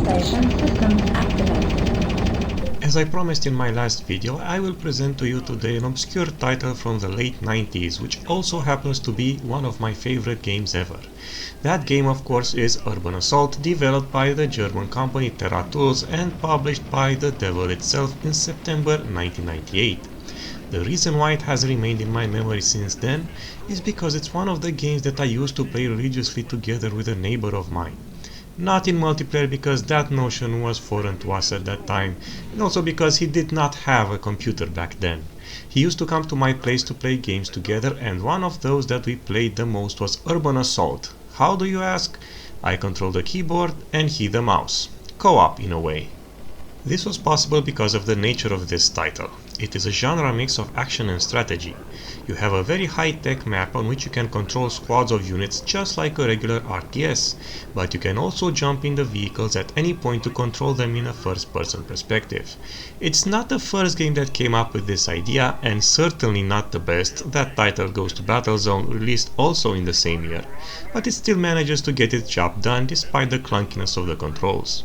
station systems activated. As I promised in my last video, I will present to you today an obscure title from the late 90s, which also happens to be one of my favorite games ever. That game, of course, is Urban Assault, developed by the German company Terra Tools and published by the devil itself in September 1998. The reason why it has remained in my memory since then is because it's one of the games that I used to play religiously together with a neighbor of mine. Not in multiplayer, because that notion was foreign to us at that time, and also because he did not have a computer back then. He used to come to my place to play games together, and one of those that we played the most was Urban Assault. How do you ask? I control the keyboard and he the mouse. Co-op in a way. This was possible because of the nature of this title. It is a genre mix of action and strategy. You have a very high-tech map on which you can control squads of units just like a regular RTS, but you can also jump in the vehicles at any point to control them in a first-person perspective. It's not the first game that came up with this idea, and certainly not the best. That title goes to Battlezone, released also in the same year, but it still manages to get its job done despite the clunkiness of the controls.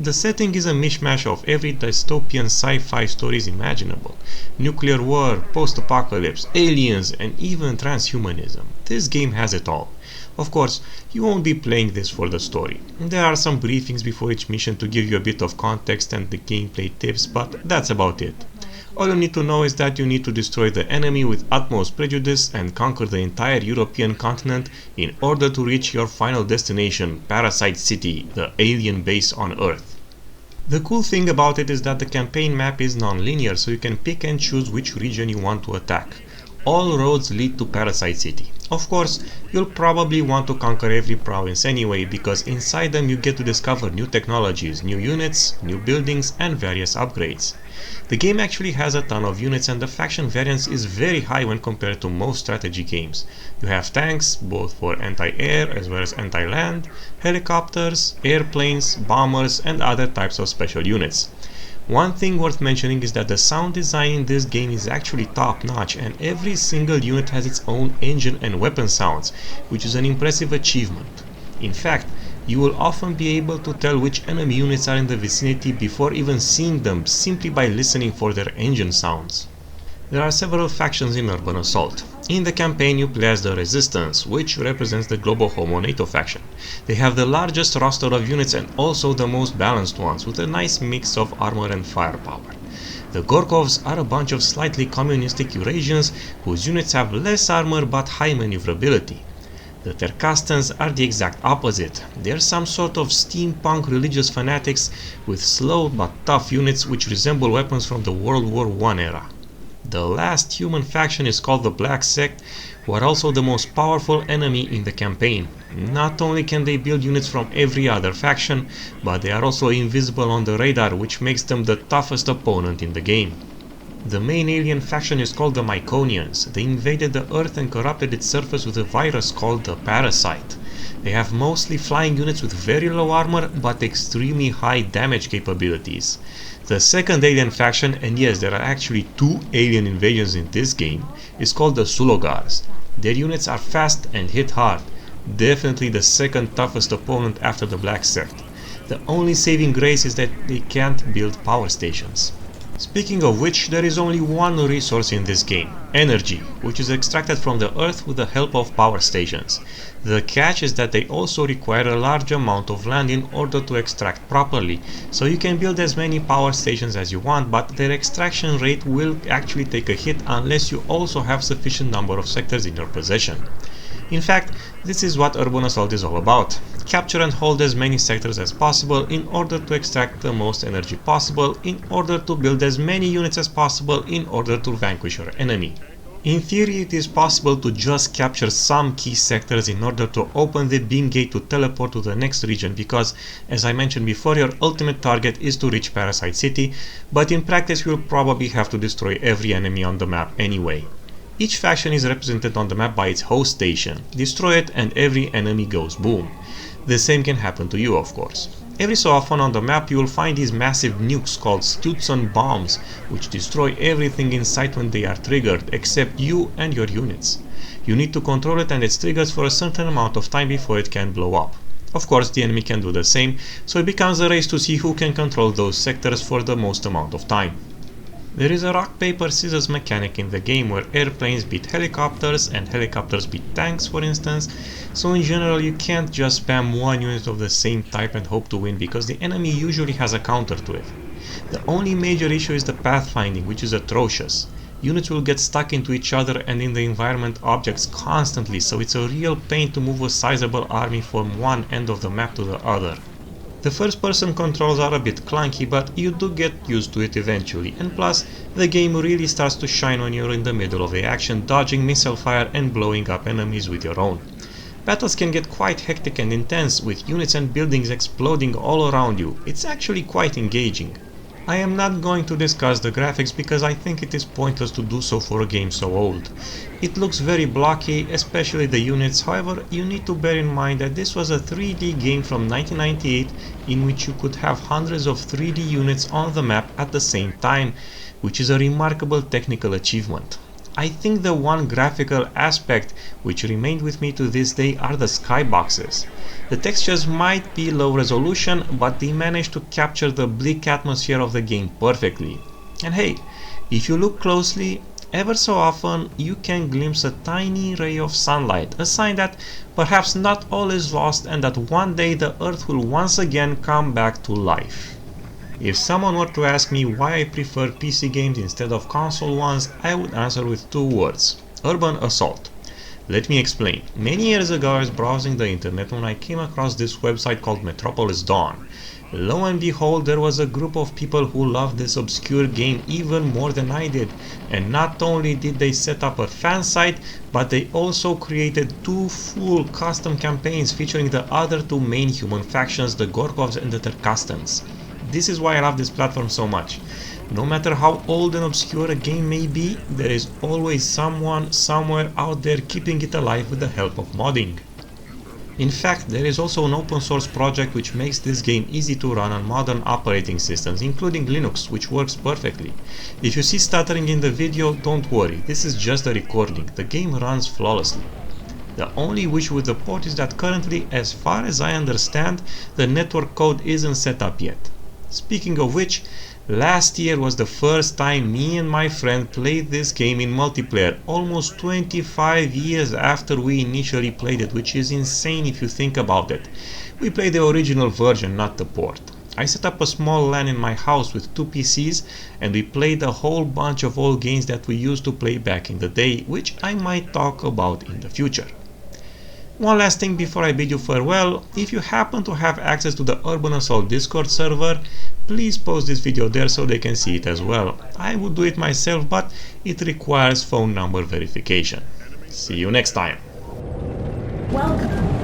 The setting is a mishmash of every dystopian sci-fi stories imaginable. Nuclear war, post-apocalypse, aliens, and even transhumanism. This game has it all. Of course, you won't be playing this for the story. There are some briefings before each mission to give you a bit of context and the gameplay tips, but that's about it. All you need to know is that you need to destroy the enemy with utmost prejudice and conquer the entire European continent in order to reach your final destination, Parasite City, the alien base on Earth. The cool thing about it is that the campaign map is non-linear, so you can pick and choose which region you want to attack. All roads lead to Parasite City. Of course, you'll probably want to conquer every province anyway, because inside them you get to discover new technologies, new units, new buildings, and various upgrades. The game actually has a ton of units, and the faction variance is very high when compared to most strategy games. You have tanks, both for anti-air as well as anti-land, helicopters, airplanes, bombers, and other types of special units. One thing worth mentioning is that the sound design in this game is actually top-notch, and every single unit has its own engine and weapon sounds, which is an impressive achievement. In fact, you will often be able to tell which enemy units are in the vicinity before even seeing them, simply by listening for their engine sounds. There are several factions in Urban Assault. In the campaign you play as the Resistance, which represents the Global Homo NATO faction. They have the largest roster of units and also the most balanced ones, with a nice mix of armor and firepower. The Gorkovs are a bunch of slightly communistic Eurasians whose units have less armor but high maneuverability. The Tercastans are the exact opposite. They're some sort of steampunk religious fanatics with slow but tough units which resemble weapons from the World War I era. The last human faction is called the Black Sect, who are also the most powerful enemy in the campaign. Not only can they build units from every other faction, but they are also invisible on the radar, which makes them the toughest opponent in the game. The main alien faction is called the Myconians. They invaded the Earth and corrupted its surface with a virus called the Parasite. They have mostly flying units with very low armor but extremely high damage capabilities. The second alien faction, and yes, there are actually two alien invasions in this game, is called the Sulogars. Their units are fast and hit hard. Definitely the second toughest opponent after the Black Sect. The only saving grace is that they can't build power stations. Speaking of which, there is only one resource in this game, energy, which is extracted from the earth with the help of power stations. The catch is that they also require a large amount of land in order to extract properly, so you can build as many power stations as you want, but their extraction rate will actually take a hit unless you also have sufficient number of sectors in your possession. In fact, this is what Urban Assault is all about. Capture and hold as many sectors as possible in order to extract the most energy possible, in order to build as many units as possible in order to vanquish your enemy. In theory, it is possible to just capture some key sectors in order to open the beam gate to teleport to the next region, because, as I mentioned before, your ultimate target is to reach Parasite City, but in practice you will probably have to destroy every enemy on the map anyway. Each faction is represented on the map by its host station. Destroy it and every enemy goes boom. The same can happen to you, of course. Every so often on the map you will find these massive nukes called Stutzon bombs, which destroy everything in sight when they are triggered, except you and your units. You need to control it, and it's triggered for a certain amount of time before it can blow up. Of course, the enemy can do the same, so it becomes a race to see who can control those sectors for the most amount of time. There is a rock paper scissors mechanic in the game where airplanes beat helicopters and helicopters beat tanks, for instance, so in general you can't just spam one unit of the same type and hope to win because the enemy usually has a counter to it. The only major issue is the pathfinding, which is atrocious. Units will get stuck into each other and in the environment objects constantly, so it's a real pain to move a sizable army from one end of the map to the other. The first person controls are a bit clunky, but you do get used to it eventually, and plus, the game really starts to shine when you're in the middle of the action, dodging missile fire and blowing up enemies with your own. Battles can get quite hectic and intense, with units and buildings exploding all around you. It's actually quite engaging. I am not going to discuss the graphics because I think it is pointless to do so for a game so old. It looks very blocky, especially the units, however you need to bear in mind that this was a 3D game from 1998 in which you could have hundreds of 3D units on the map at the same time, which is a remarkable technical achievement. I think the one graphical aspect which remained with me to this day are the skyboxes. The textures might be low resolution, but they managed to capture the bleak atmosphere of the game perfectly. And hey, if you look closely, ever so often you can glimpse a tiny ray of sunlight, a sign that perhaps not all is lost and that one day the Earth will once again come back to life. If someone were to ask me why I prefer PC games instead of console ones, I would answer with two words: urban assault. Let me explain. Many years ago I was browsing the internet when I came across this website called Metropolis Dawn. Lo and behold, there was a group of people who loved this obscure game even more than I did, and not only did they set up a fan site, but they also created two full custom campaigns featuring the other two main human factions, the Gorkovs and the Terkastans. This is why I love this platform so much. No matter how old and obscure a game may be, there is always someone somewhere out there keeping it alive with the help of modding. In fact, there is also an open source project which makes this game easy to run on modern operating systems, including Linux, which works perfectly. If you see stuttering in the video, don't worry, this is just a recording. The game runs flawlessly. The only issue with the port is that currently, as far as I understand, the network code isn't set up yet. Speaking of which, last year was the first time me and my friend played this game in multiplayer, almost 25 years after we initially played it, which is insane if you think about it. We played the original version, not the port. I set up a small LAN in my house with two PCs and we played a whole bunch of old games that we used to play back in the day, which I might talk about in the future. One last thing before I bid you farewell: if you happen to have access to the Urban Assault Discord server, please post this video there so they can see it as well. I would do it myself, but it requires phone number verification. See you next time. Welcome.